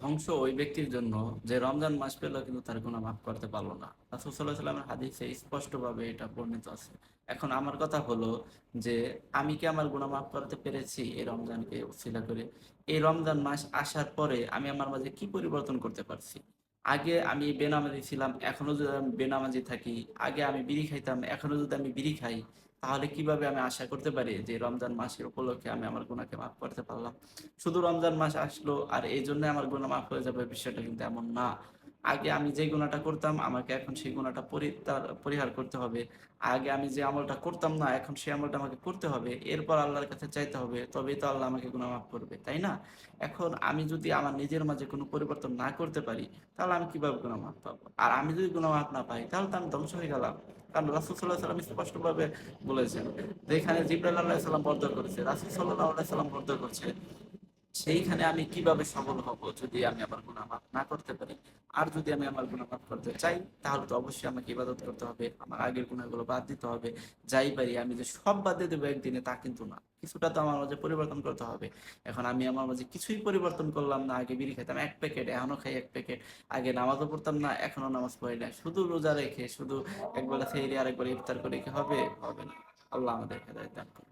ধ্বংস ওই ব্যক্তির জন্য যে রমজান মাস পেল কিন্তু তার গুনাহ মাফ করতে পারলো না। রাসূল সাল্লাল্লাহু আলাইহি ওয়াসাল্লামের হাদিসে স্পষ্টভাবে এটা বর্ণিত আছে। এখন আমার কথা হলো যে আমি কি আমার গুনাহ মাফ করতে পেরেছি এই রমজানকে উসিলা করে? এই রমজান মাস আসার পরে আমি আমার মাঝে কি পরিবর্তন করতে পারছি? আগে আমি বেনামাজি ছিলাম, এখনো যদি আমি বেনামাজি থাকি, আগে আমি বিড়ি খাইতাম, এখনো যদি আমি বিড়ি খাই, তাহলে কিভাবে আমি আশা করতে পারি যে রমজান মাসের উপলক্ষে আমি আমার গুনাহকে মাফ করতে পারলাম? শুধু রমজান মাস আসলো আর এই জন্য আমার গুনাহ মাফ হয়ে যাবে, বিষয়টা কিন্তু এমন না। আগে আমি যে গুনাহটা করতাম আমাকে এখন সেই গুনাহটা পরিহার করতে হবে। আগে আমি যে আমলটা করতাম না এখন সেই আমলটা আমাকে করতে হবে, এরপর আল্লাহর কাছে চাইতে হবে, তবেই তো আল্লাহ আমাকে গুনাহ মাফ করবে, তাই না? এখন আমি যদি আমার নিজের মাঝে কোনো পরিবর্তন না করতে পারি, তাহলে আমি কিভাবে গুনাহ মাফ পাবো? আর আমি যদি গুনাহ মাফ না পাই তাহলে তো আমি ধ্বংস হয়ে গেলাম। কারণ রাসূল সাল্লাল্লাহু আলাইহি ওয়াসাল্লাম স্পষ্টভাবে বলেছেন, যেখানে জিবরাইল আলাইহিস সালাম বর্ধ করেছে, রাসূল সাল্লাল্লাহু আলাইহি সাল্লাম বর্ধ করছে, সেইখানে আমি কিভাবে সফল হব যদি আমি আমার গুনাহ মাফ না করতে পারি? আর যদি আমি আমার গুনাহ মাফ করতে চাই, তাহলে তো অবশ্যই আমাকে ইবাদত করতে হবে, আমার আগের গুনাহগুলো বাদ দিতে হবে। যাই পারি আমি যে সব বাদ দিয়ে দেবো একদিনে তা কিন্তু না, কিছুটা তো আমার মাঝে পরিবর্তন করতে হবে। এখন আমি আমার মাঝে কিছুই পরিবর্তন করলাম না, আগে বিড়ি খেতাম 1 প্যাকেট, এখনো খাই 1 প্যাকেট, আগে নামাজও পড়তাম না, এখনো নামাজ পড়ি না, শুধু রোজা রেখে শুধু একবেলা সেহরি আর একবার ইফতার করে কি হবে? হবে না। আল্লাহ আমাদের হেদায়েত দান করুন।